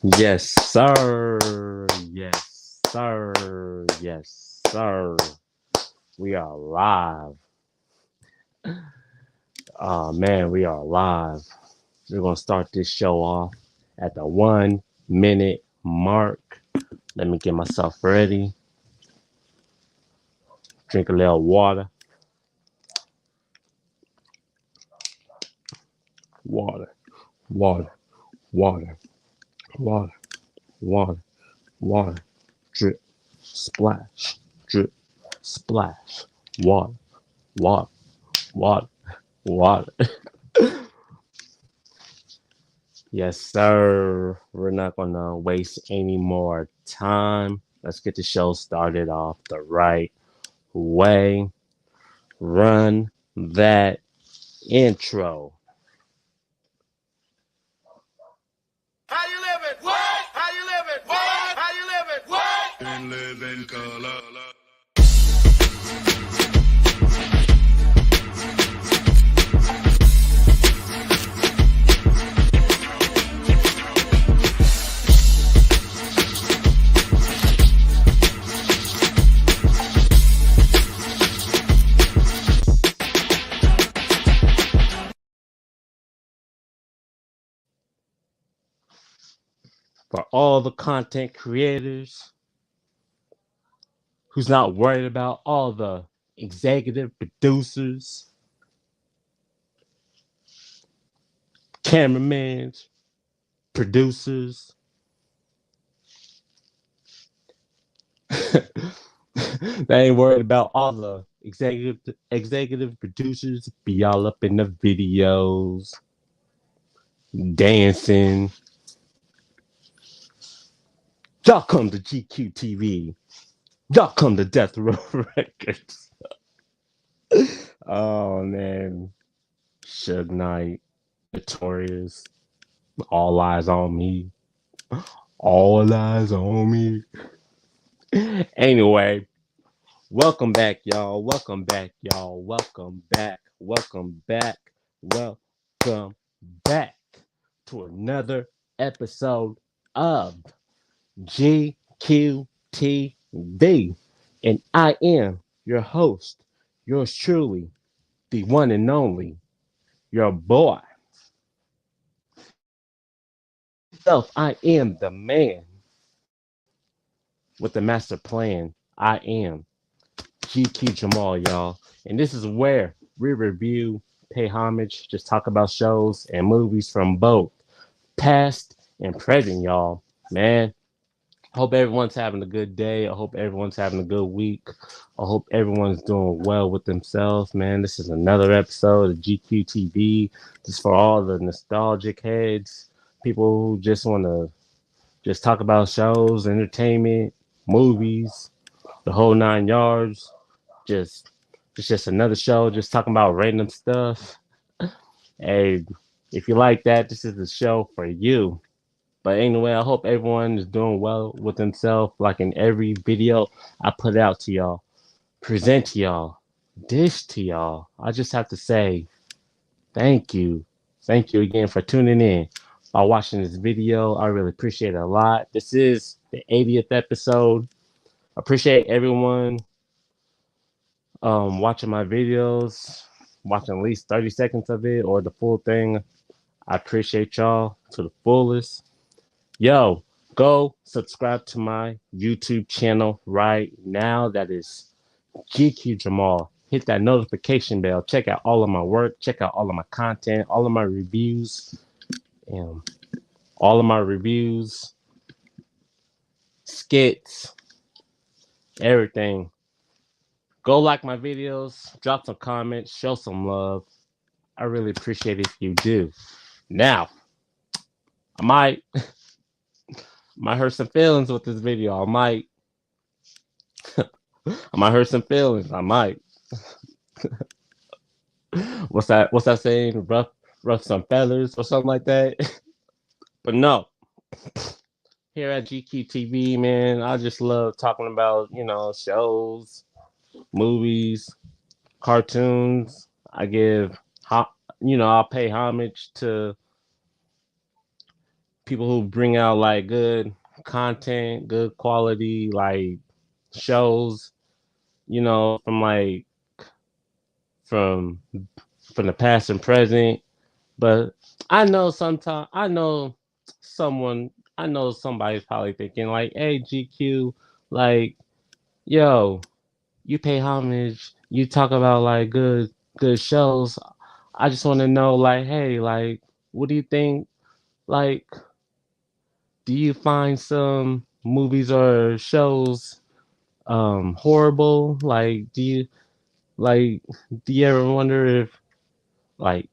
Yes, sir. Yes, sir. Yes, sir. We are live. Oh man, we are live. We're gonna start this show off at the 1 minute mark. Let me get myself ready. Drink a little water. Water. Water. Water. Water. Water. Water. Drip. Splash. Drip. Splash. Water. Water. Water. Water. Yes, sir. We're not going to waste any more time. Let's get the show started off the right way. Run that intro. How you living? What? How you living? What? How you living? What? And live in color. For all the content creators who's not worried about all the executive producers, cameramans, producers. They ain't worried about all the executive producers be all up in the videos, dancing. Y'all come to GQTV. Y'all come to Death Row Records. Oh man, Suge Knight, Notorious, All Eyes on Me, All Eyes on Me. Anyway, welcome back, y'all. Welcome back, y'all. Welcome back. Welcome back. Welcome back to another episode of GQTV. And I am your host, yours truly, the one and only, your boy. Self, I am the man with the master plan. I am GQ Jamal, y'all. And this is where we review, pay homage, just talk about shows and movies from both past and present, y'all. Man, I hope everyone's having a good day. I hope everyone's having a good week. I hope everyone's doing well with themselves, man. This is another episode of GQTV. This is for all the nostalgic heads, people who just want to just talk about shows, entertainment, movies, the whole 9 yards. Just it's just another show, just talking about random stuff. Hey, if you like that, this is the show for you. But anyway, I hope everyone is doing well with themselves. Like in every video I put out to y'all, present to y'all, dish to y'all. I just have to say thank you. Thank you again for tuning in. By watching this video, I really appreciate it a lot. This is the 80th episode. Appreciate everyone watching my videos, watching at least 30 seconds of it or the full thing. I appreciate y'all to the fullest. Yo, go subscribe to my YouTube channel right now. That is GQ Jamal. Hit that notification bell. Check out all of my work. Check out all of my content, all of my reviews, and all of my reviews, skits, everything. Go like my videos, drop some comments, show some love. I really appreciate it if you do. Now, I might hurt some feelings with this video. I might hurt some feelings. I might. What's that saying? Rough some feathers or something like that. But no. Here at GQTV, man, I just love talking about, shows, movies, cartoons. I'll pay homage people who bring out like good content, good quality like shows, from from from the past and present. But I know someone I know somebody's probably thinking like, hey GQ, like, yo, you pay homage, you talk about like good shows. I just want to know like, hey, like, what do you think? Like, do you find some movies or shows horrible? Like do you ever wonder if like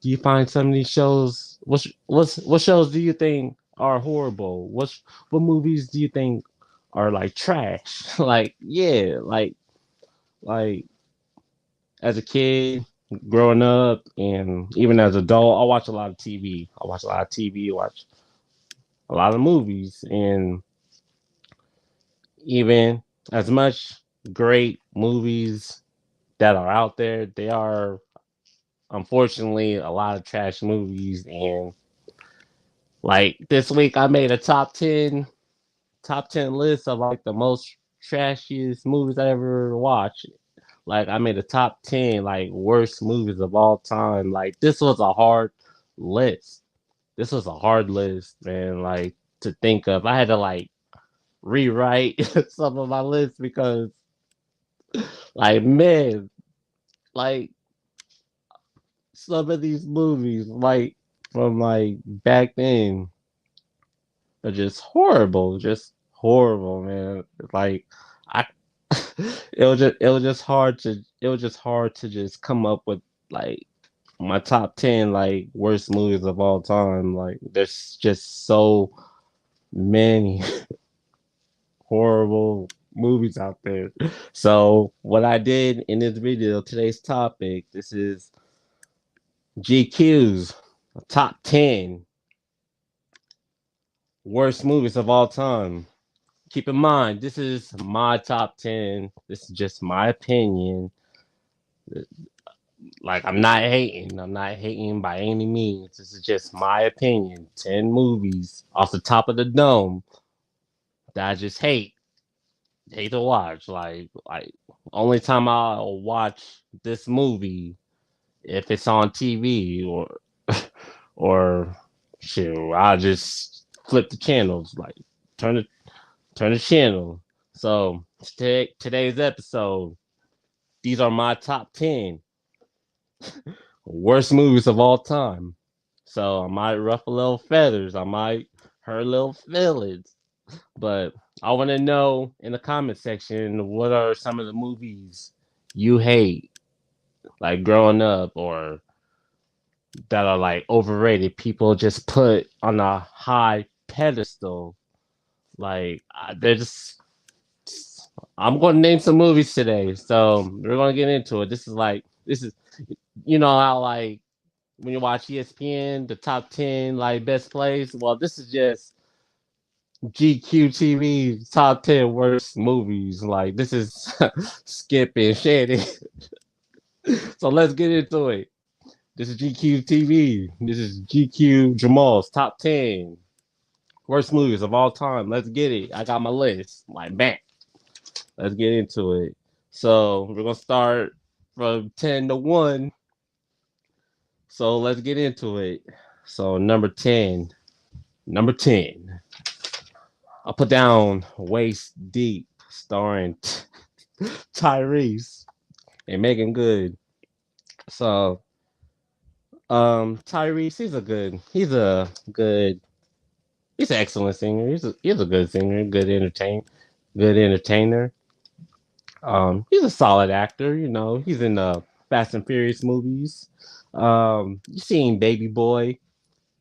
do you find some of these shows what shows do you think are horrible? What movies do you think are like trash? Like yeah, like as a kid growing up and even as an adult, I watch a lot of TV. I watch a lot of TV, watch a lot of movies, and even as much great movies that are out there, they are unfortunately a lot of trash movies. And like this week I made a top ten list of like the most trashiest movies I ever watched. Like I made a top 10 like worst movies of all time. Like this was a hard list. This was a hard list, man, like to think of. I had to like rewrite some of my lists because like man, like some of these movies like from like back then are just horrible, man. Like I, it was just hard to just come up with like my top 10 like worst movies of all time. Like there's just so many horrible movies out there. So what I did in this video, today's topic, this is GQ's top 10 worst movies of all time. Keep in mind, this is my top 10. This is just my opinion. Like, I'm not hating. I'm not hating by any means. This is just my opinion. 10 movies off the top of the dome that I just hate to watch. Like only time I'll watch this movie if it's on TV or shit. I'll just flip the channels, like turn it turn the channel. So today's episode, these are my top 10 worst movies of all time. So I might ruffle little feathers, I might hurt little feelings, but I want to know in the comment section what are some of the movies you hate, like growing up, or that are like overrated. People just put on a high pedestal. Like they're just I'm going to name some movies today, so we're going to get into it. This is how like when you watch ESPN, the top 10 like best plays. Well, this is just GQTV top 10 worst movies. Like this is Skip and Shannon. So let's get into it. This is GQTV. This is GQ Jamal's top 10 worst movies of all time. Let's get it. I got my list. Like bam. Let's get into it. So we're gonna start from 10 to 1. So let's get into it. So number 10. Number 10. I'll put down Waist Deep, starring Tyrese and Megan Good. So Tyrese, he's an excellent singer. He's a good singer, good entertainer. He's a solid actor. He's in the Fast and Furious movies. You seen Baby Boy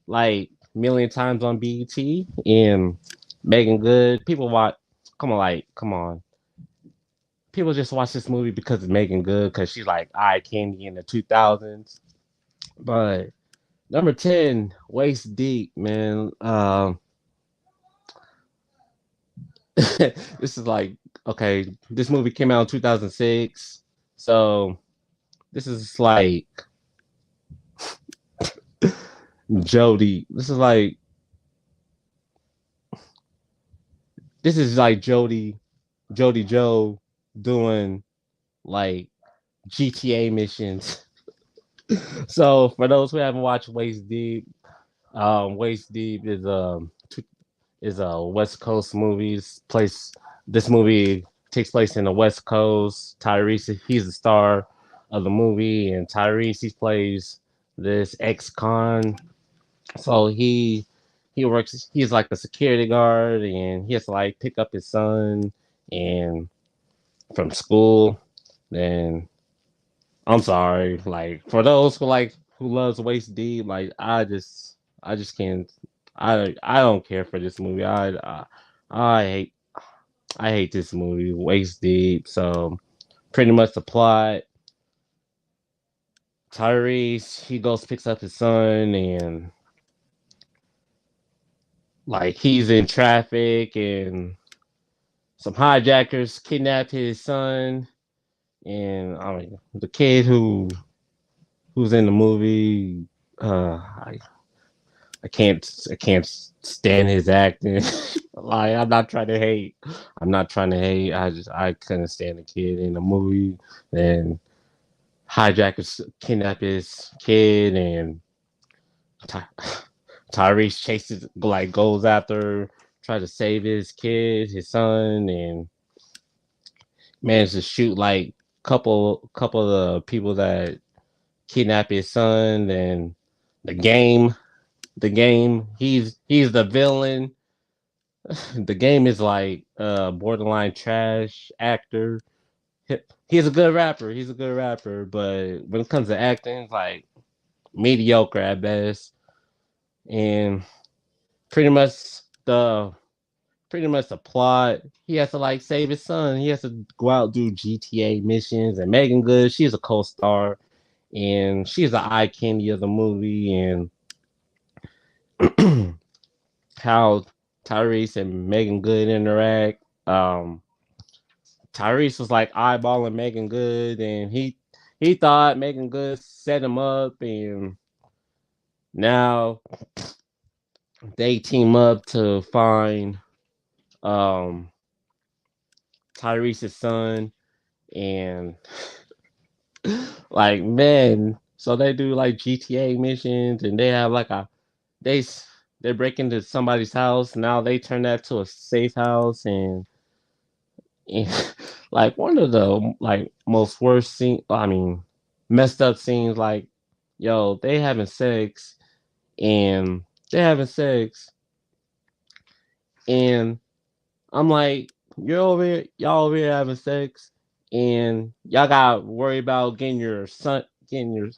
like a million times on BET, and Megan Good. People watch. Come on. People just watch this movie because of Megan Good, because she's like eye candy in the 2000s. But number 10, Waist Deep, man. This is like, okay, this movie came out in 2006. So this is like Jody. This is like this is like Jody Joe doing like GTA missions. So for those who haven't watched Waist Deep, Waist Deep is a West Coast movies place. This movie takes place in the West Coast. Tyrese, he's the star of the movie, and Tyrese he plays this ex-con. So he works. He's like a security guard, and he has to like pick up his son and from school. Then I'm sorry, like for those who loves Waist Deep, like I just can't. I don't care for this movie. I hate I hate this movie. Waist Deep. So pretty much the plot. Tyrese he goes picks up his son and like he's in traffic and some hijackers kidnap his son and I mean the kid who's in the movie. I I can't stand his acting. Like I'm not trying to hate. I'm not trying to hate. I couldn't stand the kid in the movie. And hijackers kidnap his kid, and Ty- Tyrese chases like goes after, try to save his kid, his son, and managed to shoot like couple of the people that kidnap his son. And the game, the game, he's the villain. The game is like borderline trash actor. He's a good rapper. He's a good rapper, but when it comes to acting, it's like mediocre at best. And pretty much the pretty much the plot. He has to like save his son. He has to go out do GTA missions. And Megan Good, she's a co-star, and she's the eye candy of the movie. And how Tyrese and Megan Good interact. Tyrese was like eyeballing Megan Good, and he thought Megan Good set him up, and now they team up to find um Tyrese's son, and like man, so they do like GTA missions, and they have like they they break into somebody's house. Now they turn that to a safe house, and like one of the like most worst scene. I mean, messed up scenes. Like, yo, and they having sex, and I'm like, y'all over here having sex, and y'all got worry about getting your son, getting your. I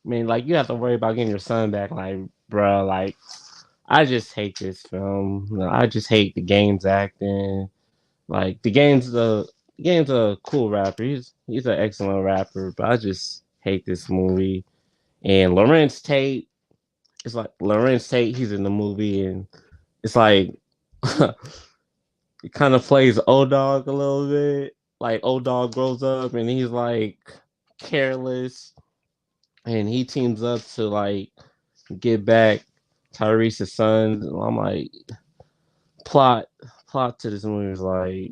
mean, like you have to worry about getting your son back. Like, bro, like I just hate this film. I just hate the game's acting. Like the game's a cool rapper. He's an excellent rapper, but I just hate this movie. And Lawrence Tate, it's like Lawrence Tate. He's in the movie, and it's like he kind of plays old dog a little bit. Like old dog grows up, and he's like careless, and he teams up to like get back Tyrese's son. And I'm like plot plot to this movie is like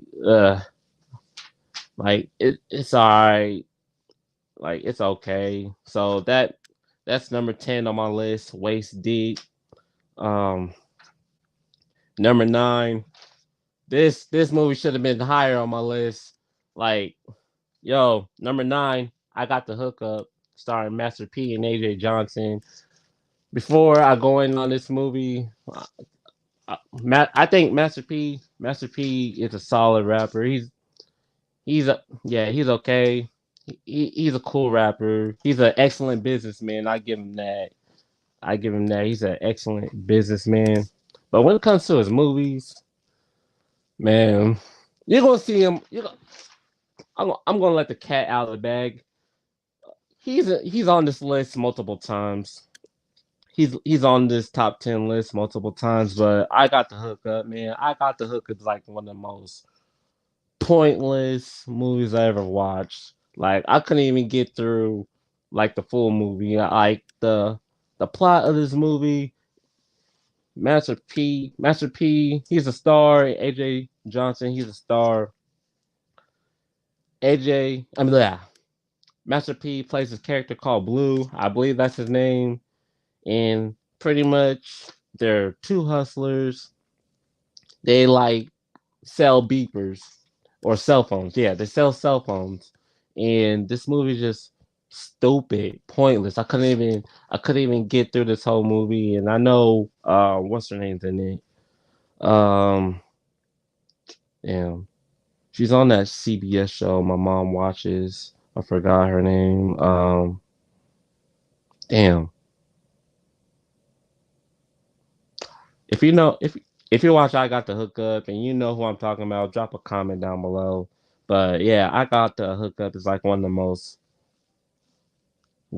it's alright, like it's okay. So that's number 10 on my list. Waist deep. Um, number 9. This movie should have been higher on my list. Like yo, number 9. I got the hookup, starring Master P and AJ Johnson. Before I go in on this movie, I think Master P is a solid rapper. He's okay. He's a cool rapper. He's an excellent businessman. I give him that. I give him that. He's an excellent businessman. But when it comes to his movies, man, you're gonna see him. I'm gonna let the cat out of the bag. He's on this list multiple times. He's on this top 10 list multiple times. But I got the hookup, man. I got the hookup like one of the most pointless movies I ever watched. Like I couldn't even get through like the full movie. Like the plot of this movie Master P, he's a star. AJ Johnson, he's a star. Yeah, Master P plays his character called Blue. I believe that's his name. And pretty much, they're two hustlers. They like sell beepers or cell phones. Yeah, they sell cell phones. And this movie is just stupid, pointless. I couldn't even get through this whole movie. And I know what's her name's in it. Damn. She's on that CBS show my mom watches. I forgot her name. Damn. If you know if you watch I Got the Hookup and you know who I'm talking about, drop a comment down below. But yeah, I Got the Hookup is like one of the most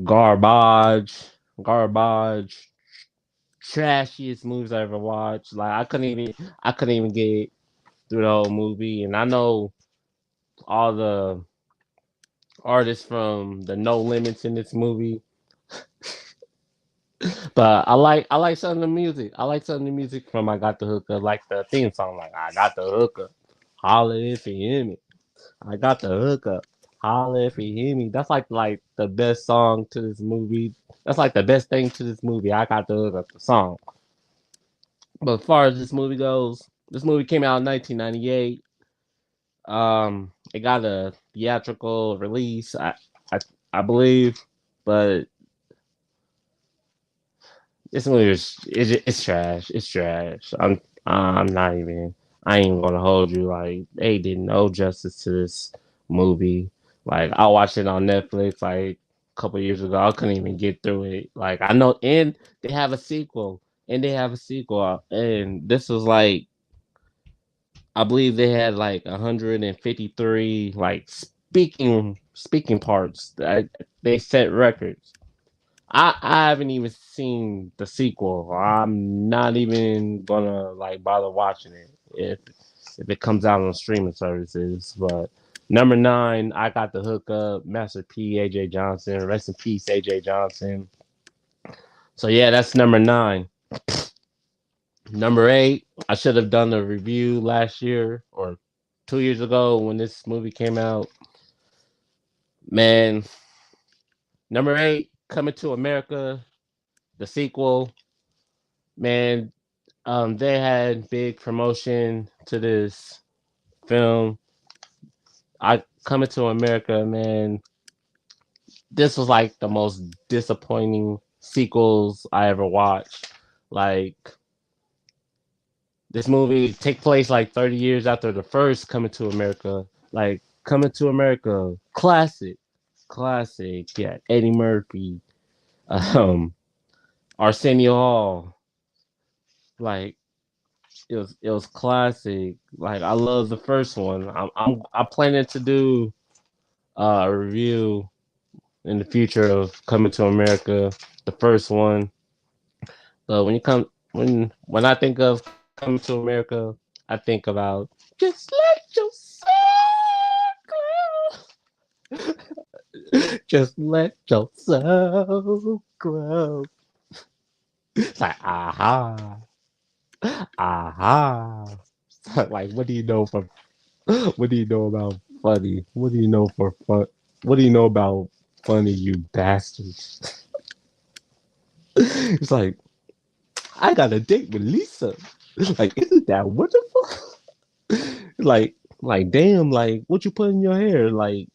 garbage, garbage, trashiest movies I ever watched. Like I couldn't even get through the whole movie. And I know all the artists from the No Limits in this movie. But I like some of the music. I like some of the music from I Got the Hookup, like the theme song, like I got the hookup. Holla if you hear me. I got the hookup. Holla if you hear me. That's like the best song to this movie. That's like the best thing to this movie. I got the hookup, the song. But as far as this movie goes, this movie came out in 1998. It got a theatrical release, I, I believe, but this movie it's trash. It's trash. I'm not even. I ain't even gonna hold you. Like they did no justice to this movie. Like I watched it on Netflix like a couple years ago. I couldn't even get through it. Like I know, and they have a sequel, and this was like I believe they had like 153 like speaking parts. They set records. I haven't even seen the sequel. I'm not even gonna like bother watching it if it comes out on streaming services. But number 9, I Got the Hookup, Master P, AJ Johnson. Rest in peace, AJ Johnson. So yeah, that's number 9. Number 8, I should have done a review last year or 2 years ago when this movie came out. Man, number 8, Coming to America, the sequel. Man, they had big promotion to this film. I Coming to America, man. This was like the most disappointing sequels I ever watched. Like this movie take place like 30 years after the first Coming to America. Like Coming to America, classic. Yeah, Eddie Murphy, um, Arsenio Hall. Like it was classic. Like I love the first one. I'm planning to do a review in the future of Coming to America, the first one. But when I think of Coming to America, I think about just let your soul grow. Just let your soul grow. It's like aha. Like what do you know for what do you know about funny? What do you know for fun? What do you know about funny, you bastards? It's like, I got a date with Lisa. Like, isn't that wonderful? like, damn, like, what you put in your hair? Like,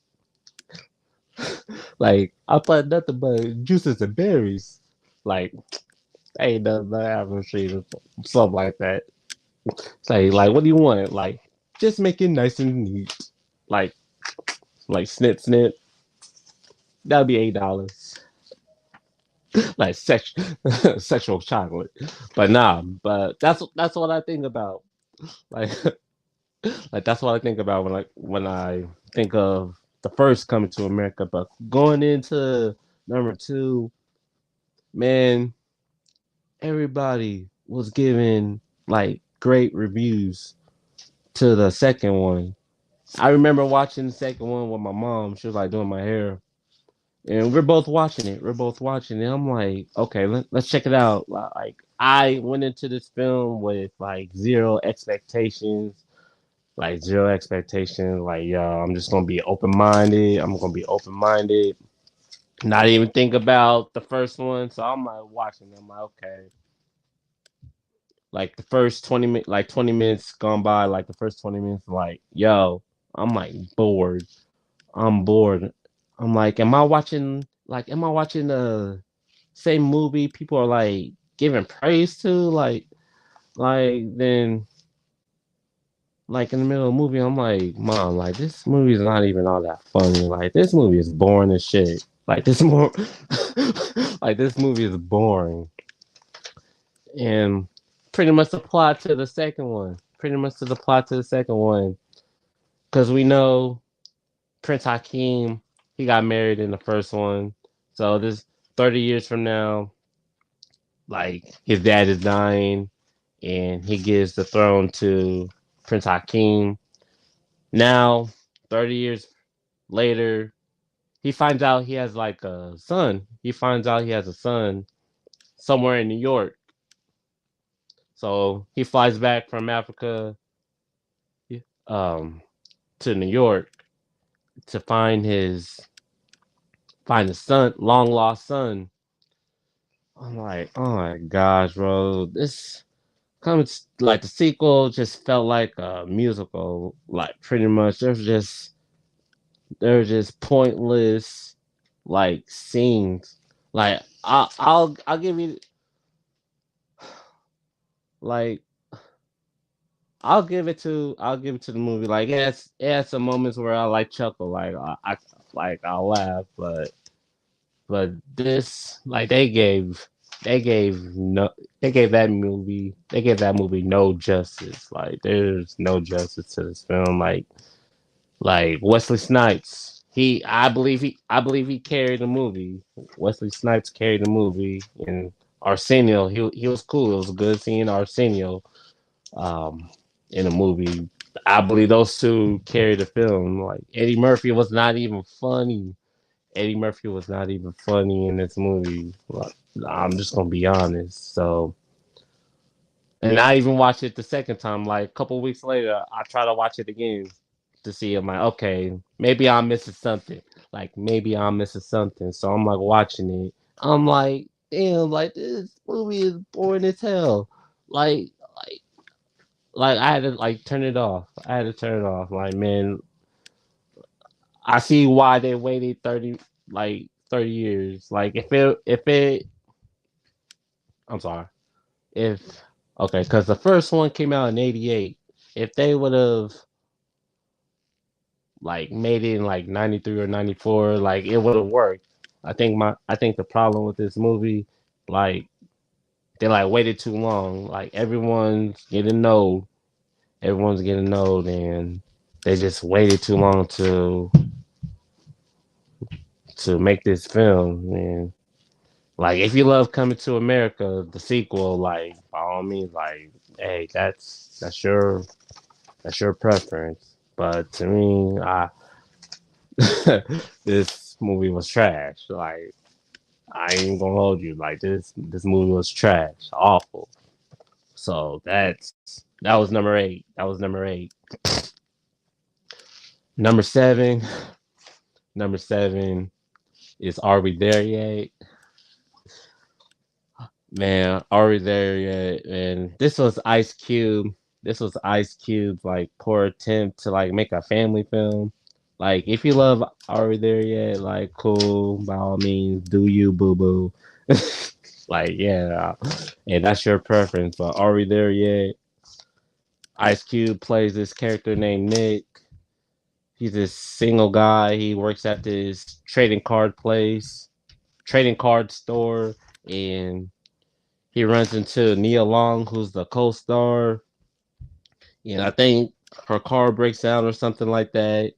I put nothing but juices and berries. Like, ain't nothing but apple trees, something like that. Like, what do you want? Like, just make it nice and neat. Like, snip, snip. That'll be $8. Like sexual chocolate. But nah, but that's what I think about. Like like that's what I think about when I think of the first Coming to America. But going into number 2, man, everybody was giving like great reviews to the second one. I remember watching the second one with my mom. She was like doing my hair, and we're both watching it. We're both watching it. I'm like, okay, let's check it out. Like, I went into this film with like zero expectations, like zero expectations. Like, yo, I'm just gonna be open minded. I'm gonna be open minded. Not even think about the first one. So I'm like watching. I'm like, okay. Like the first 20 minutes, like 20 minutes gone by. Like the first 20 minutes, like, yo, I'm like bored. I'm bored. I'm like, am I watching the same movie people are like giving praise to? Then like in the middle of the movie, I'm like, Mom, like this movie is not even all that funny. Like this movie is boring as shit. Like this more like this movie is boring. And pretty much the plot to the second one. Pretty much to the plot to the second one. Cause we know Prince Hakeem, he got married in the first one. So this 30 years from now, like his dad is dying and he gives the throne to Prince Hakeem. Now, 30 years later, he finds out he has like a son. He finds out he has a son somewhere in New York. So he flies back from Africa um, to New York to find his son, long lost son. I'm like, oh my gosh, bro, this comes like the sequel just felt like a musical. Like pretty much, there's just pointless like scenes. Like I'll give you like I'll give it to the movie. Like it has some moments where I like chuckle, like I'll laugh, but this like they gave that movie no justice. Like there's no justice to this film. Like Wesley Snipes. I believe he carried the movie. Wesley Snipes carried the movie, and Arsenio. He was cool. It was good seeing Arsenio um, in a movie. I believe those two carried the film. Like Eddie Murphy was not even funny. Eddie Murphy was not even funny in this movie. Like, I'm just gonna be honest. So, and I even watched it the second time. Like a couple weeks later, I try to watch it again to see. I'm like, okay, maybe I'm missing something. Like maybe I'm missing something. So I'm like watching it. I'm like, damn, like this movie is boring as hell. Like, like, like I had to like turn it off. I had to turn it off. Like, man, I see why they waited 30 years. Like I'm sorry. If okay, because the first one came out in '88. If they would have like made it in like '93 or '94, like it would have worked. I think the problem with this movie, like they like waited too long. Like everyone's getting old, and they just waited too long to make this film. And like if you love Coming to America, the sequel, like by all means, like hey, that's your preference. But to me, this movie was trash. Like I ain't gonna hold you. Like this movie was trash, awful. So that was number eight. That was number eight. Number seven. Number seven is Are We There Yet? Man, Are We There Yet? And this was Ice Cube. This was Ice Cube's like poor attempt to like make a family film. Like if you love Are We There Yet? Like cool, by all means, do you boo boo. Like yeah, and that's your preference. But Are We There Yet? Ice Cube plays this character named Nick. He's this single guy. He works at this trading card store, and he runs into Nia Long, who's the co-star. And I think her car breaks down or something like that.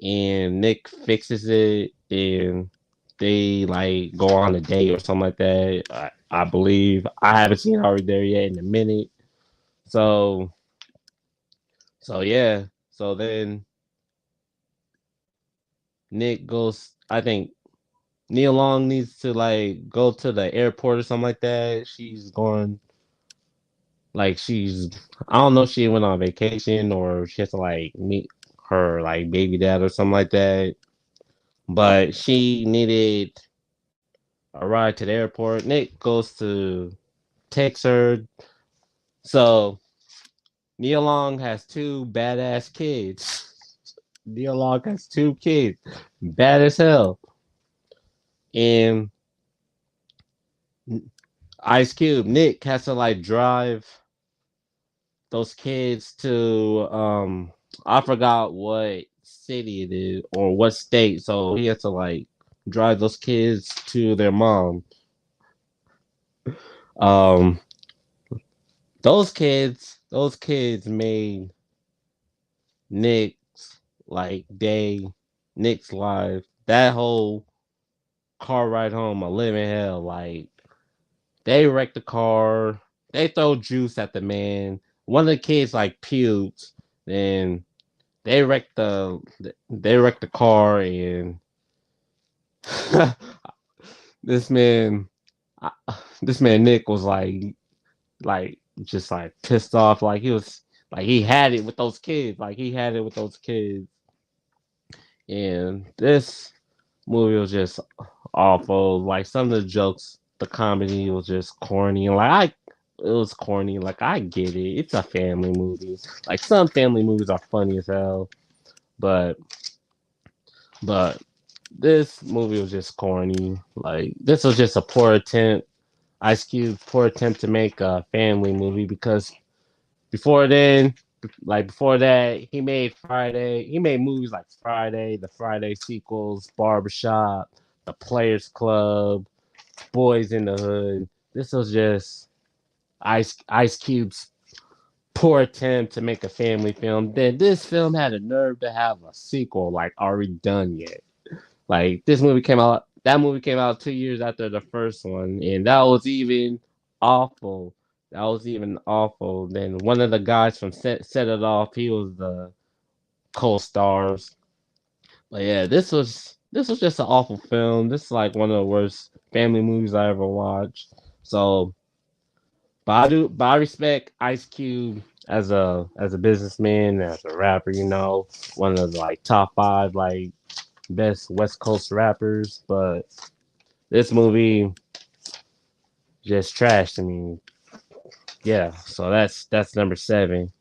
And Nick fixes it, and they like go on a date or something like that. I believe I haven't seen her there yet in a minute. So yeah. So then Nick goes. I think. Nia Long needs to like go to the airport or something like that. She's going like she's I don't know if she went on vacation or she has to like meet her like baby dad or something like that. But she needed a ride to the airport. Nick goes to text her. So Nia Long has two badass kids. Nia Long has two kids, bad as hell. And Ice Cube, Nick has to like drive those kids to I forgot what city it is or what state. So he has to like drive those kids to their mom. Um those kids made Nick's like day Nick's life. That whole car ride home a living hell. Like they wreck the car, they throw juice at the man. One of the kids like puked, and they wrecked the car, and this man this man Nick was like just like pissed off, like he was like he had it with those kids, like he had it with those kids, and this movie was just awful. Like some of the jokes, the comedy was just corny, and it was corny. Like I get it, it's a family movie. Like some family movies are funny as hell, but but this movie was just corny. Like this was just a poor attempt, Ice Cube poor attempt to make a family movie because before then, like before that, he made movies like Friday, the Friday sequels, Barbershop, The Players Club, Boys in the Hood. This was just Ice Cube's poor attempt to make a family film. Then this film had a nerve to have a sequel like already done yet. Like that movie came out 2 years after the first one, and that was even awful. That was even awful. Then one of the guys from Set It Off, he was the co-stars. But yeah, this was just an awful film. This is like one of the worst family movies I ever watched. So, but I respect Ice Cube as a businessman, as a rapper. One of the like top five like best West Coast rappers. But this movie just trash to me. Yeah, so that's number seven.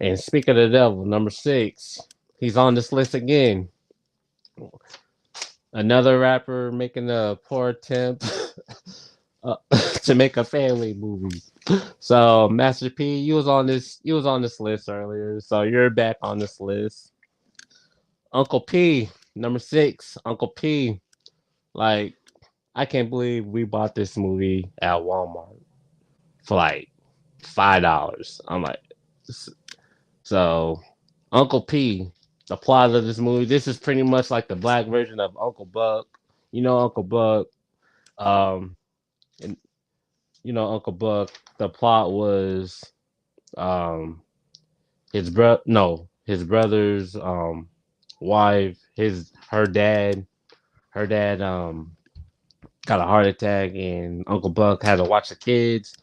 And speak of the devil, number six, he's on this list again. Another rapper making a poor attempt uh, to make a family movie. So Master P, you was on this list earlier, so you're back on this list. Uncle P, number six, Uncle P. Like I can't believe we bought this movie at Walmart for like $5. I'm like, so Uncle P, the plot of this movie. This is pretty much like the black version of Uncle Buck. Uncle Buck. Um, and Uncle Buck. The plot was his brother's wife, her dad got a heart attack, and Uncle Buck had to watch the kids.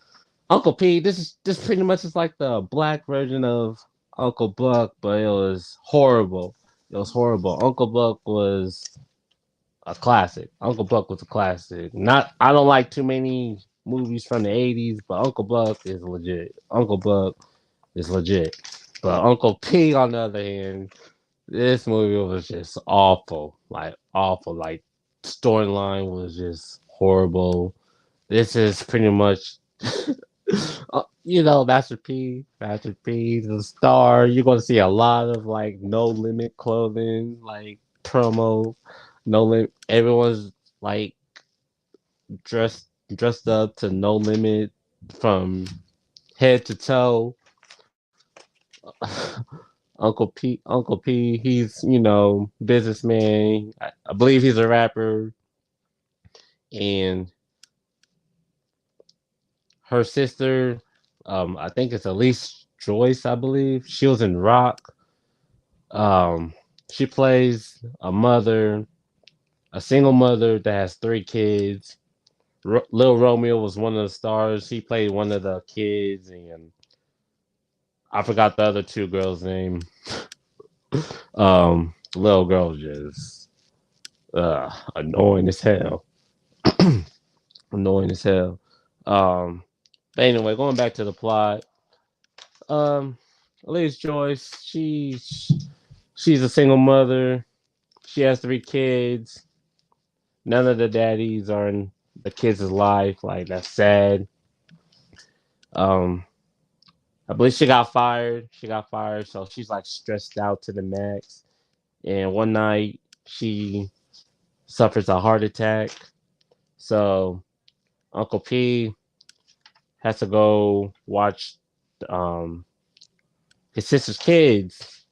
Uncle P, this pretty much is like the black version of Uncle Buck, but it was horrible. It was horrible. Uncle Buck was a classic. Uncle Buck was a classic. Not I don't like too many movies from the '80s, but Uncle Buck is legit. Uncle Buck is legit. But Uncle P, on the other hand, this movie was just awful. Like awful. Like storyline was just horrible. This is pretty much Master P, the star. You're gonna see a lot of like no limit clothing, like promo, no limit. Everyone's like dressed up to no limit from head to toe. Uncle P, he's businessman. I believe he's a rapper, and her sister, I think it's Elise Joyce, I believe. She was in Rock. Um, she plays a mother, a single mother that has three kids. Lil Romeo was one of the stars. He played one of the kids, and I forgot the other two girls' name. Little girl just annoying as hell. Annoying as hell. Um, but anyway, going back to the plot. Um, Elise Joyce, she's a single mother. She has three kids. None of the daddies are in the kids' life. Like that's sad. Um, I believe she got fired. She got fired, so she's like stressed out to the max. And one night she suffers a heart attack. So Uncle P has to go watch um his sister's kids.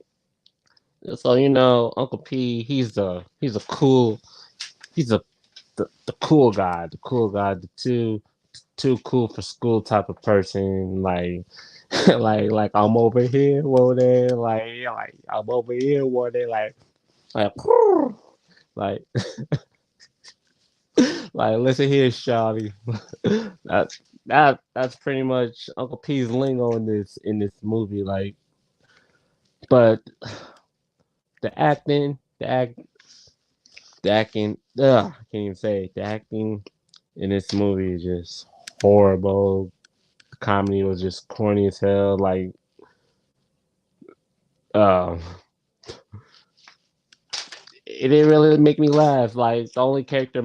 So Uncle P, he's a cool he's the cool guy, the too cool for school type of person. Like like I'm over here one day, like I'm over here one day, like like like listen here, Shawty. That's pretty much Uncle P's lingo in this movie. Like, but the acting, the acting. I can't even say it. The acting in this movie is just horrible. The comedy was just corny as hell. Like, uh, it didn't really make me laugh. Like, the only character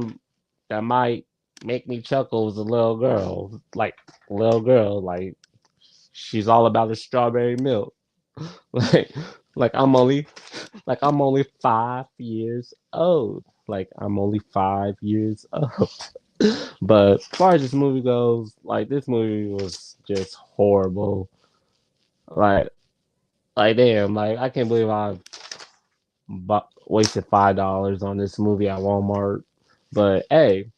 that might make me chuckle was a little girl. Like she's all about her strawberry milk. like like I'm only 5 years old. Like I'm only 5 years old. But as far as this movie goes, like this movie was just horrible. Like damn, like I can't believe I wasted $5 on this movie at Walmart. But hey,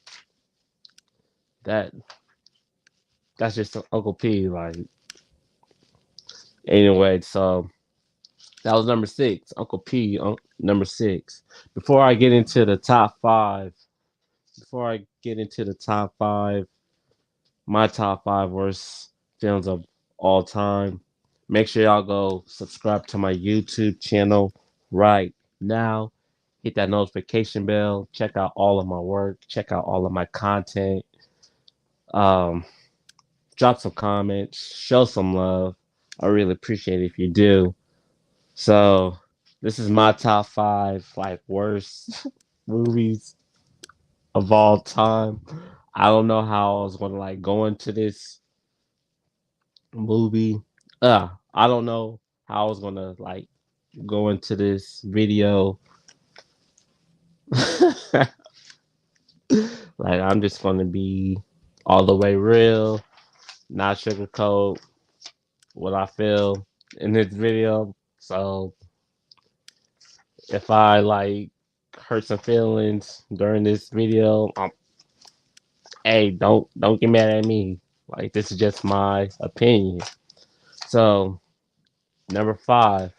that that's just Uncle P. Like anyway, so that was number six, Uncle P. Number six. Before I get into the top five, before I get into the top five, my top five worst films of all time. Make sure y'all go subscribe to my YouTube channel right now. Hit that notification bell. Check out all of my work. Check out all of my content. Um, Drop some comments. Show some love. I really appreciate it if you do. So this is my top five like worst movies of all time. I don't know how I was gonna like go into this movie. I don't know how I was gonna like go into this video. Like I'm just gonna be all the way real, not sugarcoat what I feel in this video. So if I like hurt some feelings during this video, hey, don't get mad at me. Like this is just my opinion. So number five,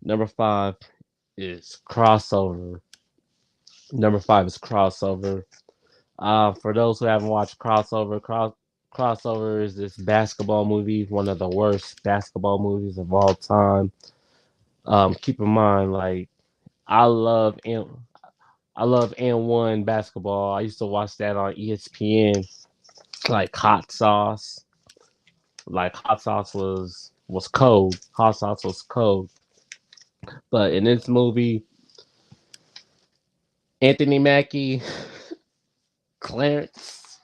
number five is crossover. Number five is crossover. For those who haven't watched Crossover is this basketball movie, one of the worst basketball movies of all time. Keep in mind, like I love I love N1 basketball. I used to watch that on ESPN. Like Hot Sauce. Like Hot Sauce was cold. Hot Sauce was cold. But in this movie, Anthony Mackie, Clarence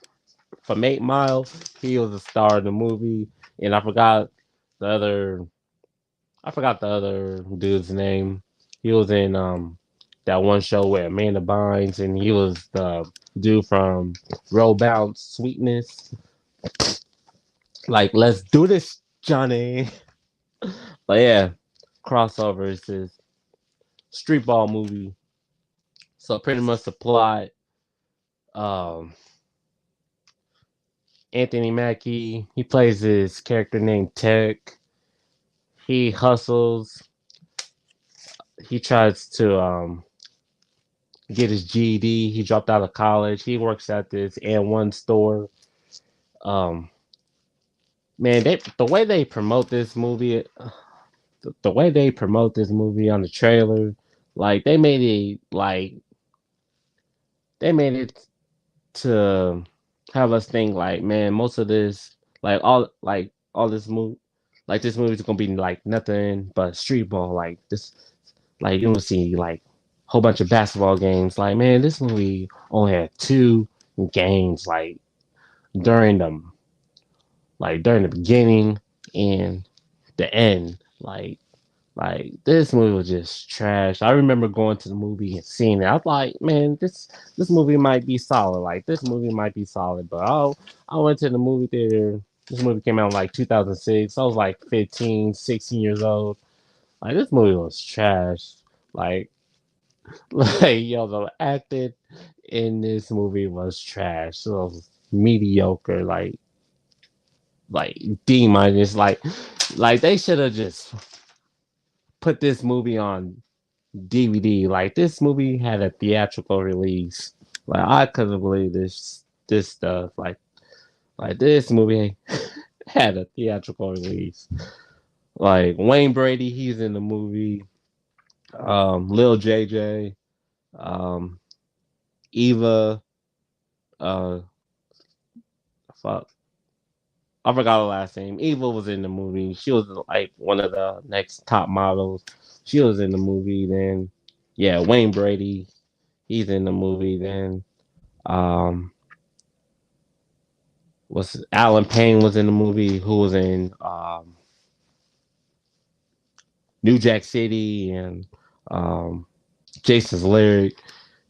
from 8 Mile, he was a star in the movie, and the other the other dude's name. He was in that one show with Amanda Bynes, and he was the dude from Roll Bounce Sweetness. Like, let's do this, Johnny. But yeah, crossover is this street ball movie. So pretty much the plot. Um, Anthony Mackie, he plays this character named Tech. He hustles. He tries to get his GED. He dropped out of college. He works at this and one store. Um, man, the way they promote this movie, the way they promote this movie on the trailer, like they made it to have us think like, man, most of this, all this movie, like this movie's gonna be like nothing but street ball. Like this, like you don't see like a whole bunch of basketball games. Like, man, this movie only had two games. During the during the beginning and the end. Like this movie was just trash. I remember going to the movie and seeing it. I was like, man, this movie might be solid. Like this movie might be solid. But I went to the movie theater. This movie came out in like 2006. I was like 15, 16 years old. Like this movie was trash. Like yo, the acting in this movie was trash. It was mediocre. Like D minus. Like they should have just put this movie on DVD. Like this movie had a theatrical release. Like I couldn't believe this stuff. Like this movie had a theatrical release. Like Wayne Brady, he's in the movie. Lil JJ, um, Eva, uh, fuck, I forgot her last name. Eva was in the movie. She was like one of the next top models. She was in the movie. Then, yeah, Wayne Brady, he's in the movie. Then, um, was Alan Payne was in the movie? Who was in New Jack City and um, Jason's Lyric.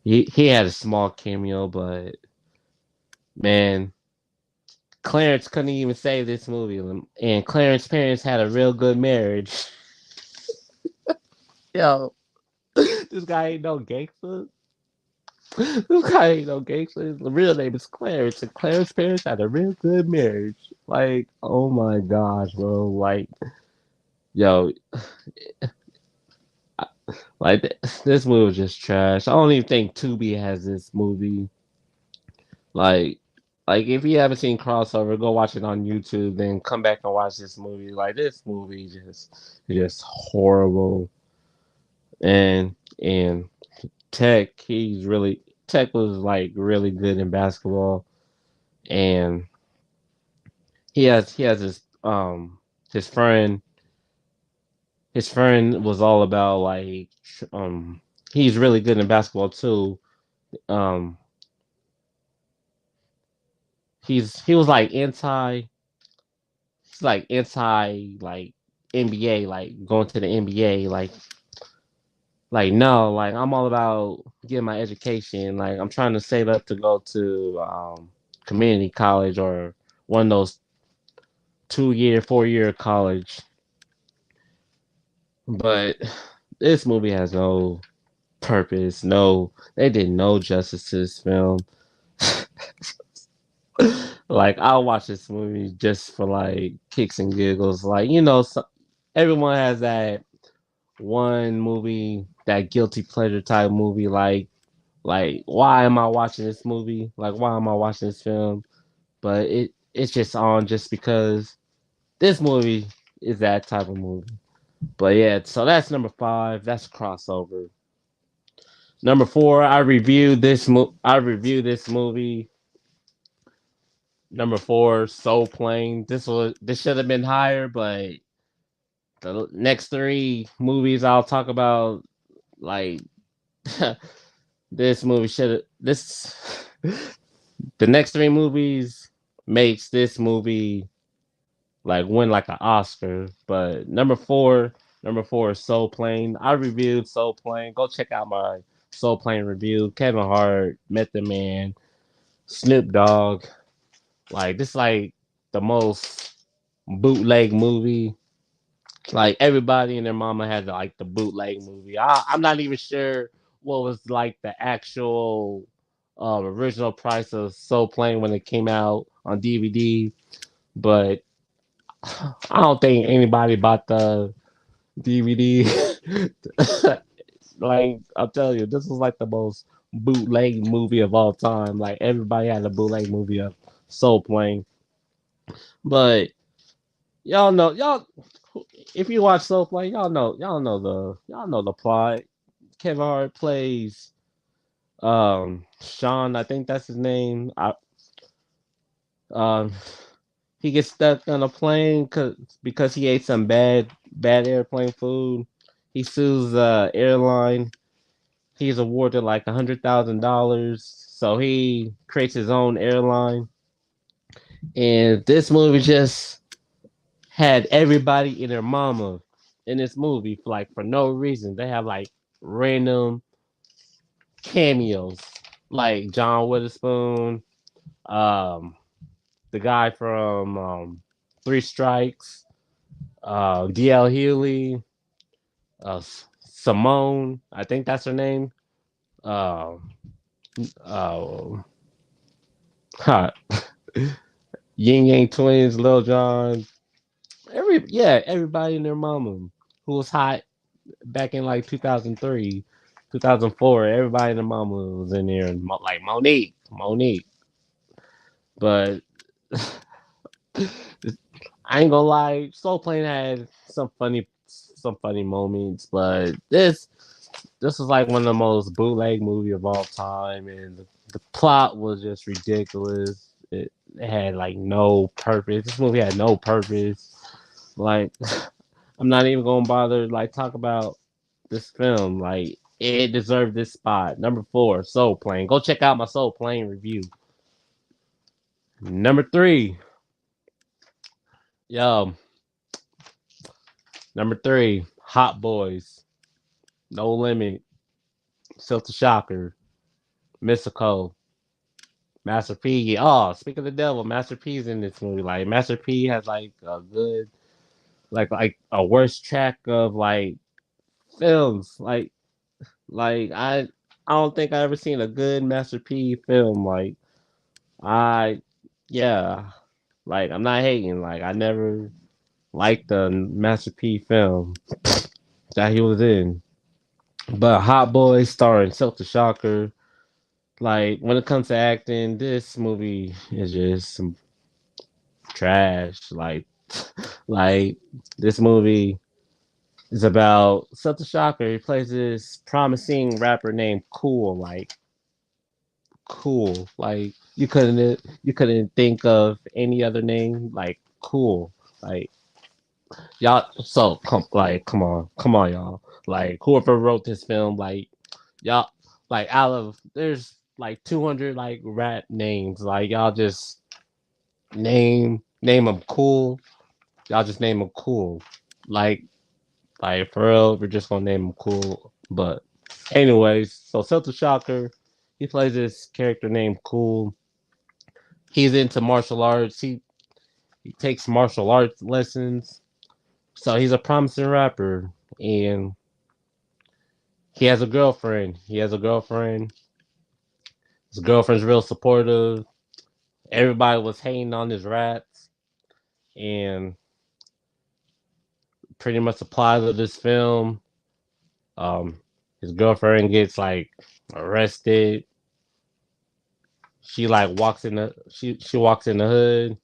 He had a small cameo, but man, Clarence couldn't even save this movie. And Clarence's parents had a real good marriage. Yo, this guy ain't no gangster. This guy ain't no gangster. His real name is Clarence, and Clarence's parents had a real good marriage. Like, oh my gosh, bro. Like, yo, this movie was just trash. I don't even think Tubi has this movie. Like, like if you haven't seen Crossover, go watch it on YouTube. Then come back and watch this movie. Like this movie just horrible. And Tech was like really good in basketball, and he has his friend. His friend was all about he's really good in basketball too. Um, he was like anti like NBA, like going to the NBA, like no, like I'm all about getting my education. Like I'm trying to save up to go to community college or one of those 2 year, 4 year college. But this movie has no purpose. No, they did no justice to this film. Like I'll watch this movie just for like kicks and giggles. Like everyone has that one movie, that guilty pleasure type movie. Like why am I watching this movie? Like why am I watching this film? But it's just on just because this movie is that type of movie. But yeah, so that's number five. That's crossover. Number four, I reviewed this movie. Number four, Soul Plane. This should have been higher, but the next three movies I'll talk about, like this movie should have this the next three movies makes this movie like win like an Oscar. But number four is Soul Plane. I reviewed Soul Plane. Go check out my Soul Plane review. Kevin Hart, Method Man, Snoop Dogg. Like this, like the most bootleg movie. Like everybody and their mama had like the bootleg movie. I'm not even sure what was like the actual original price of Soul Plane when it came out on DVD, but I don't think anybody bought the DVD. Like I'm telling you, this was like the most bootleg movie of all time. Like everybody had a bootleg movie of Soul Plane. But y'all, if you watch Soul Plane, y'all know the plot. Kevin Hart plays Sean, I think that's his name. Um he gets stuck on a plane because he ate some bad airplane food. He sues the airline. He's awarded like $100,000. So he creates his own airline. And this movie just had everybody in their mama in this movie for like for no reason. They have like random cameos, like John Witherspoon, um, the guy from Three Strikes, DL Hewley, Simone, I think that's her name. Uh, uh, huh, Yin Yang Twins, Lil Jon, everybody and their mama who was hot back in like 2003, 2004. Everybody and their mama was in there, like Monique. But I ain't gonna lie, Soul Plane had some funny moments, but this was like one of the most bootleg movie of all time, and the plot was just ridiculous. It had like no purpose. This movie had no purpose. Like I'm not even gonna bother like talk about this film. Like it deserved this spot. Number 4, Soul Plane. Go check out my Soul Plane review. Number 3, yo. Number 3, Hot Boys. No Limit. Silter Shocker. Mystical. Master P. Oh, speak of the devil, Master P's in this movie. Like Master P has like a good, like a worst track of like films. Like I don't think I ever seen a good Master P film. Like I, yeah, like I'm not hating. Like I never liked the Master P film that he was in. But Hot Boys starring Silter Shocker. Like when it comes to acting, this movie is just some trash. Like this movie is about Silter Shocker. He plays this promising rapper named Cool. Like Cool. Like you couldn't think of any other name like Cool. Like y'all. So come on, y'all. Like whoever wrote this film, like y'all, like out of there's like 200 like rap names. Like y'all just name them Cool. Y'all just name them Cool. Like like for real, we're just gonna name him Cool. But anyways, so Celtic Shocker, he plays this character named Cool. He's into martial arts. He takes martial arts lessons. So he's a promising rapper, and he has a girlfriend. His girlfriend's real supportive. Everybody was hating on his raps, and pretty much the plot of this film. Um, his girlfriend gets like arrested. She like she walks in the hood,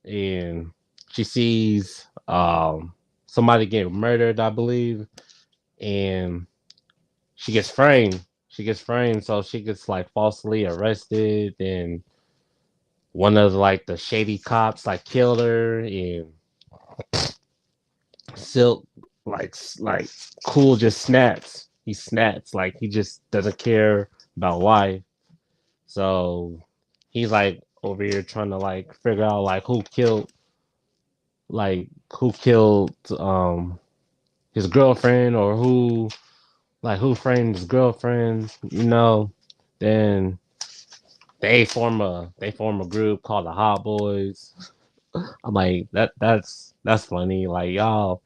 and she sees somebody get murdered, I believe, and she gets framed. So she gets like falsely arrested, and one of like the shady cops like killed her, and Silk like Cool just snaps. He snaps like he just doesn't care about life. So he's like over here trying to like figure out like who killed his girlfriend, or who framed his girlfriend, then they form a group called the Hot Boys. I'm like that's funny. Like y'all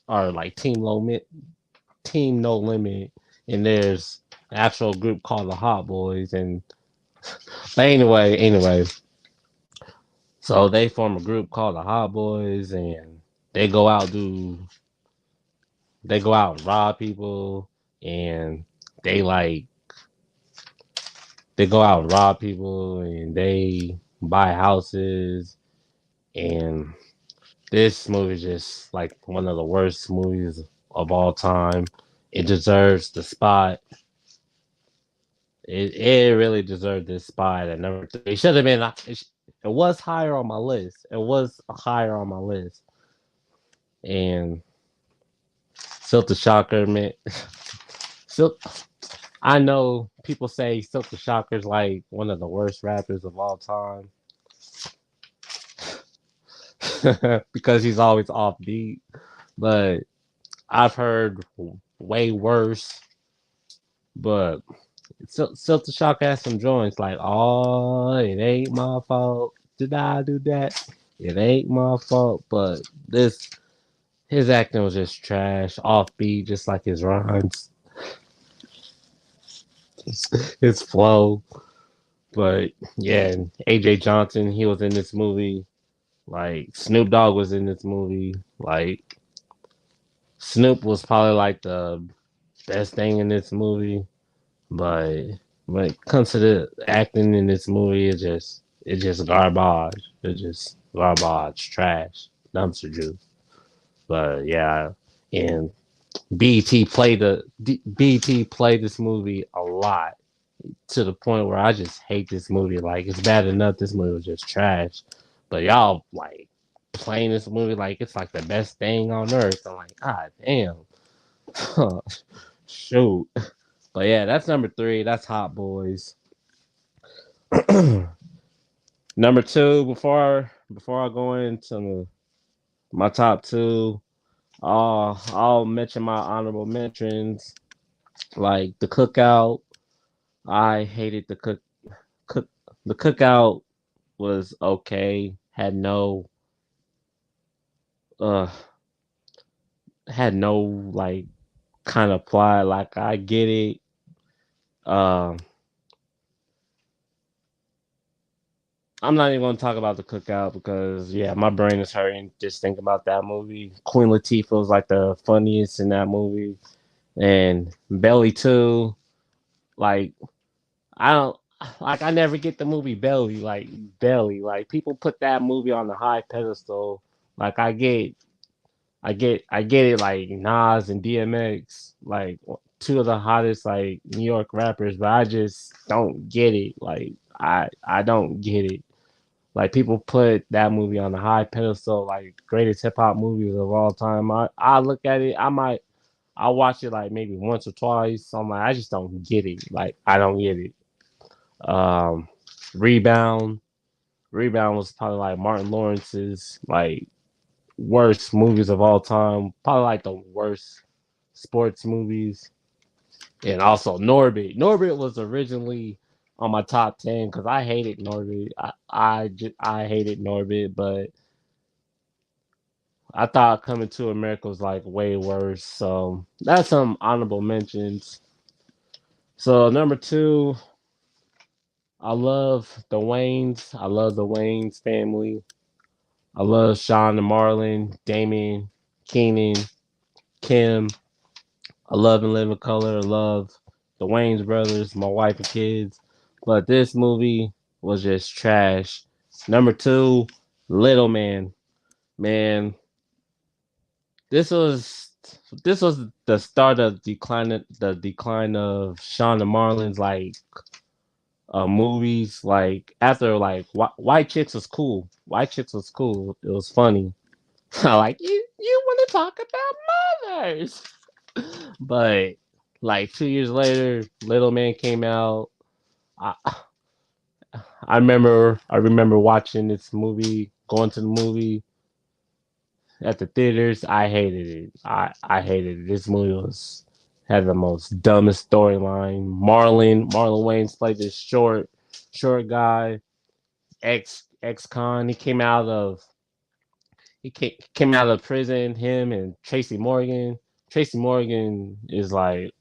are like team no limit, and there's an actual group called the Hot Boys. And but anyway, so they form a group called the Hot Boys, and they go out do they go out and rob people. and they like they go out and rob people and they buy houses. And this movie is just like one of the worst movies of all time. It deserves the spot. It really deserved this spot at number three. It should have been. It was higher on my list. It was higher on my list. And Silk the Shocker, man. Silk. I know people say Silk the Shocker's like one of the worst rappers of all time because he's always offbeat. But I've heard way worse. But Silk the Shocker has some joints like, oh, it ain't my fault. Did I do that? It ain't my fault. But his acting was just trash, offbeat, just like his rhymes, his flow. But yeah, AJ Johnson, he was in this movie. Like Snoop Dogg was in this movie. Like Snoop was probably like the best thing in this movie. But when it comes to the acting in this movie, it's just garbage. It's just garbage, trash, dumpster juice. But yeah, and BT played this movie a lot to the point where I just hate this movie. Like it's bad enough this movie was just trash, but y'all like playing this movie like it's like the best thing on earth. I'm like, God damn, shoot. But yeah, that's number three. That's Hot Boys. Number two, before I go into my top two, I'll mention my honorable mentions like the Cookout. I hated cook the Cookout was okay. Uh had no like kind of plot. Like I get it. Um I'm not even gonna talk about the Cookout because yeah, my brain is hurting just thinking about that movie. Queen Latifah was like the funniest in that movie, and Belly too. Like I don't like I never get the movie Belly. Like people put that movie on the high pedestal. Like I get it. Like Nas and DMX, like two of the hottest like New York rappers, but I just don't get it. Like I don't get it. Like people put that movie on the high pedestal, like greatest hip hop movies of all time. I look at it. I watch it like maybe once or twice. So I'm like I just don't get it. Like I don't get it. Um, Rebound. Rebound was probably like Martin Lawrence's like worst movies of all time. Probably like the worst sports movies. And also Norbit. Norbit was originally on my top 10 because I hated Norbit. I hated Norbit, but I thought Coming to America was like way worse. So that's some honorable mentions. So number two, I love the Waynes. I love the Waynes family. I love Sean and Marlon, Damien, Keenan, Kim. I love and live in color. I love the Wayne's brothers, my wife and kids. But this movie was just trash. Number two, Little Man. Man, this was this was the start of the decline of Sean and Marlon's like movies. Like after like White Chicks was cool. White Chicks was cool. It was funny. Like you want to talk about mothers. But like 2 years later, Little Man came out. I I remember watching this movie, going to the movie at the theaters. I hated it. I hated it. This movie was had the most dumbest storyline. Marlon Wayans played this short guy, ex con. He came out of prison. Him and Tracy Morgan. Tracy Morgan is like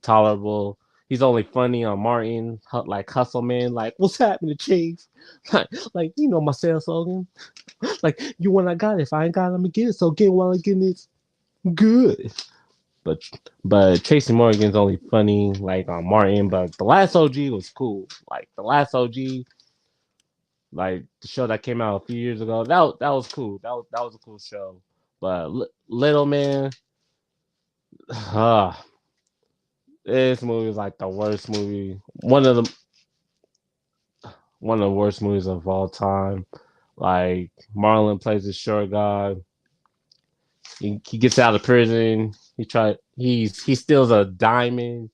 tolerable. He's only funny on Martin, like Hustle Man, like what's happening, Chief? Like you know my sales slogan. Like you when I got it, if I ain't got it, I'm gonna get it. So get while I get it good. but but Tracy Morgan's only funny like on Martin. But the last OG was cool. Like the last OG, like the show that came out a few years ago, that was cool. That was a cool show. But Little Man, this movie is like the worst movie. One of the worst movies of all time. Like Marlon plays a short guy. He gets out of prison. He steals a diamond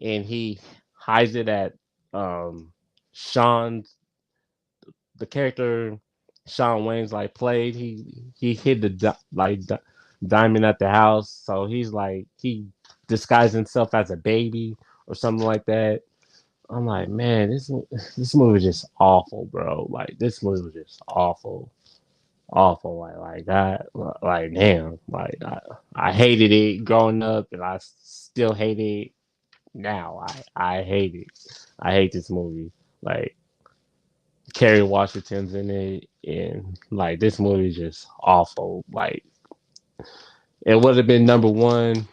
and he hides it at Sean's the character Sean Wayne's like played. He hid the diamond at the house, so he's like he disguised himself as a baby or something like that. I'm like, man, this movie is just awful, bro. Like this movie was just awful, awful. Like that, like damn, like I hated it growing up, and I still hate it now. I hate it. I hate this movie. Like Kerry Washington's in it, and like this movie is just awful. Like it would have been number one,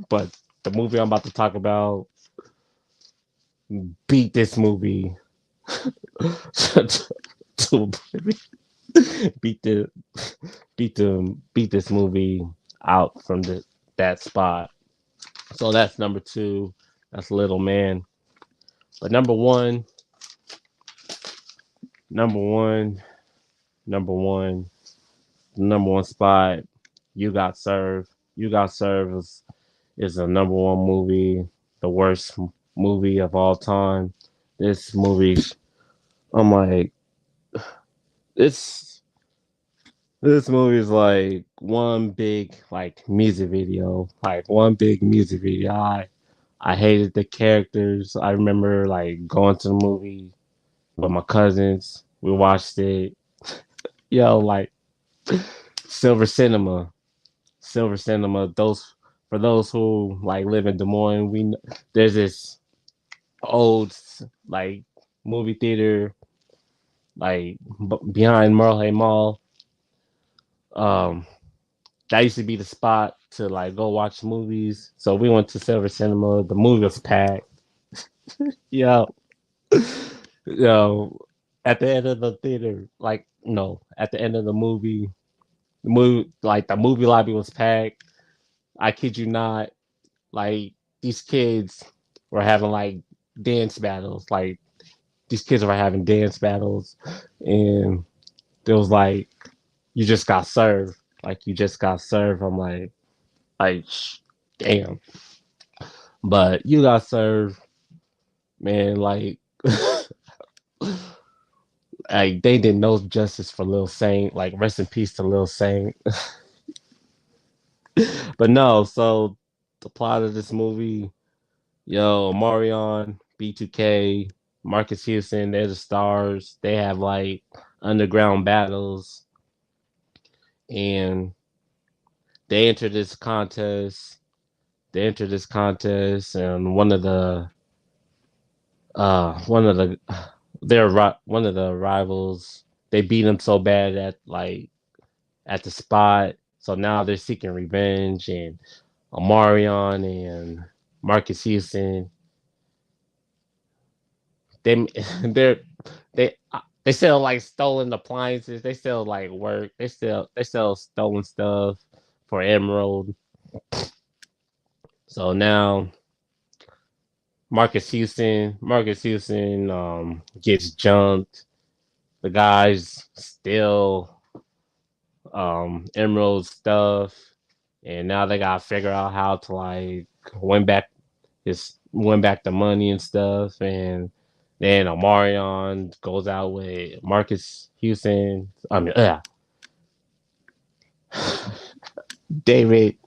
but the movie I'm about to talk about beat this movie to beat the beat this movie out from that spot. So that's number two. That's Little Man. But number one, number one, number one spot. You Got Served. You Got Served is a number one movie, the worst movie of all time. This movie, I'm like, it's this movie is like one big like music video, like one big music video. I hated the characters. I remember like going to the movie with my cousins. We watched it. Yo, like Silver Cinema, Silver Cinema. Those for those who like live in Des Moines, there's this old like movie theater like behind Merle Mall. Um, that used to be the spot to like go watch movies. So we went to Silver Cinema. The movie was packed. Yo, yo. At the end of the theater, like no, at the end of the movie lobby was packed. I kid you not. Like these kids were having like dance battles. Like these kids were having dance battles, and there was like you just got served. Like you just got served. I'm like, damn. But you got served, man. Like, like they did no justice for Lil Saint. Like, rest in peace to Lil Saint. But no, so the plot of this movie, yo, Marion, B2K, Marcus Houston, they're the stars. They have like underground battles, and they enter this contest. They enter this contest, and one of the one of the rivals. They beat them so bad at the spot. So now they're seeking revenge, and Omarion and Marcus Houston. They they're they they sell like stolen appliances. They sell like work. They sell stolen stuff for Emerald. So now Marcus Houston gets jumped. The guys steal Emerald stuff, and now they gotta figure out how to like win back win back the money and stuff. And then Omarion goes out with Marcus Houston. I mean, David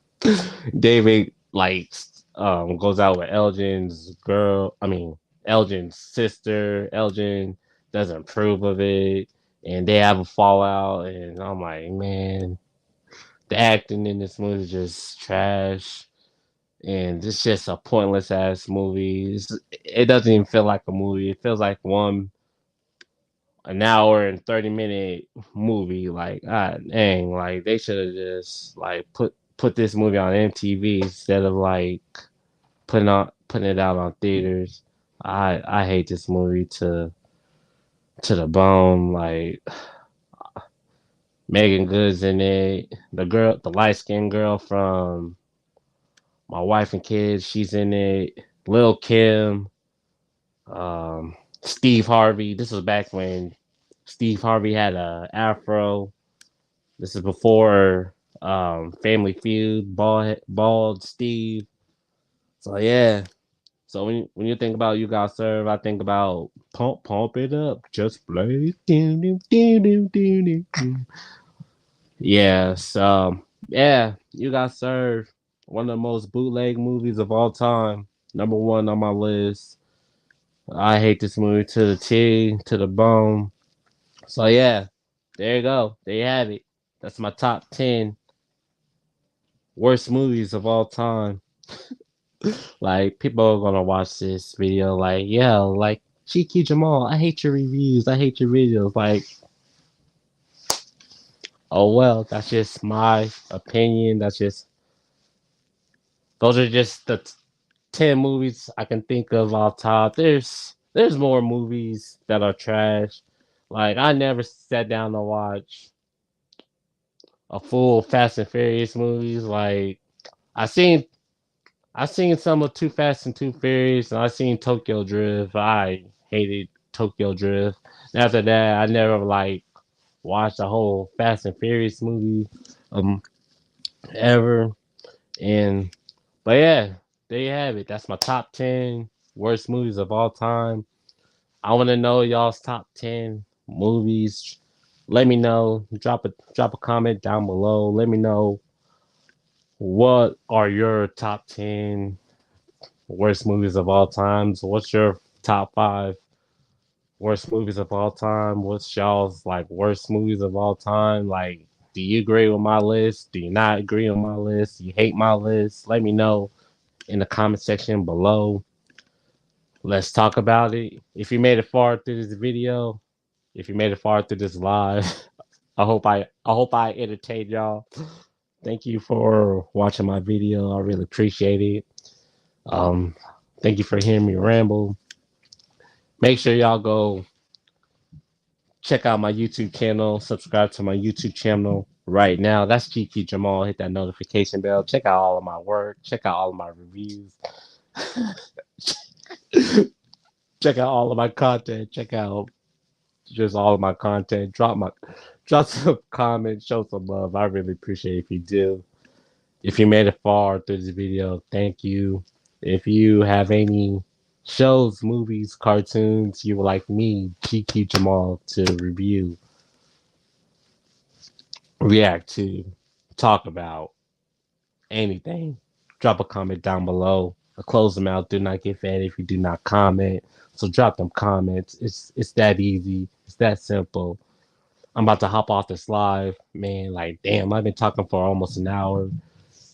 David like goes out with Elgin's girl. I mean Elgin's sister. Elgin doesn't approve of it, and they have a fallout. And I'm like, man, the acting in this movie is just trash, and it's just a pointless ass movie. It doesn't even feel like a movie. It feels like an hour and 30-minute movie. Like, dang, like they should have just like put this movie on MTV instead of like putting it out on theaters. I hate this movie to the bone. Like Megan Good's in it. The light skinned girl from My Wife and Kids, she's in it. Lil Kim, Steve Harvey. This was back when Steve Harvey had a afro. This is before Family Feud, bald Steve. So yeah. So when you think about You Got Served, I think about pump it up, just play. Yes, yeah, You Got Served. One of the most bootleg movies of all time. Number one on my list. I hate this movie to the T, to the bone. So yeah, there you go. There you have it. That's my top 10 worst movies of all time. Like people are gonna watch this video like, yeah, like GQ Jamal, I hate your reviews, I hate your videos. Like, oh well, that's just my opinion. Those are just the 10 movies I can think of off top. There's more movies that are trash. Like I never sat down to watch a full Fast and Furious movies. Like I seen I seen some of Too Fast and Too Furious, and I seen Tokyo Drift. I hated Tokyo Drift. And after that, I never like watched a whole Fast and Furious movie um ever. And but yeah, there you have it. That's my top 10 worst movies of all time. I want to know y'all's top 10 movies. Let me know. Drop a comment down below. Let me know what are your top 10 worst movies of all time. So what's your top 5 worst movies of all time? What's y'all's like worst movies of all time? Like, do you agree with my list? Do you not agree on my list? Do you hate my list? Let me know in the comment section below. Let's talk about it. If you made it far through this video, if you made it far through this live, I hope I entertained y'all. Thank you for watching my video. I really appreciate it. Um, thank you for hearing me ramble. Make sure y'all go check out my YouTube channel. Subscribe to my YouTube channel right now. That's GQ Jamal. Hit that notification bell. Check out all of my work. Check out all of my reviews. Check out all of my content. Check out just all of my content. Drop some comments. Show some love. I really appreciate it if you do. If you made it far through this video, thank you. If you have any shows, movies, cartoons you would like me, GQ Jamal, to review, react to, talk about, anything, drop a comment down below. I close them out. Do not get fed if you do not comment. So drop them comments. It's that easy. It's that simple. I'm about to hop off this live, man. Like, damn, I've been talking for almost an hour.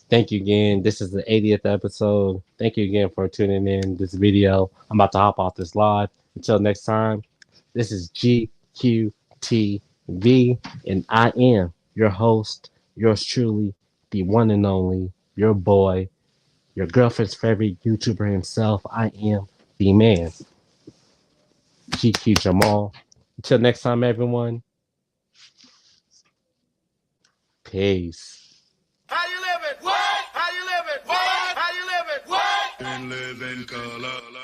Thank you again. This is the 80th episode. Thank you again for tuning in this video. I'm about to hop off this live. Until next time, this is GQTV, and I am your host, yours truly, the one and only, your boy, your girlfriend's favorite YouTuber himself. I am the man, GQ Jamal. Until next time, everyone, peace. How you living? What? How you living? What? How you living? What? And live in color.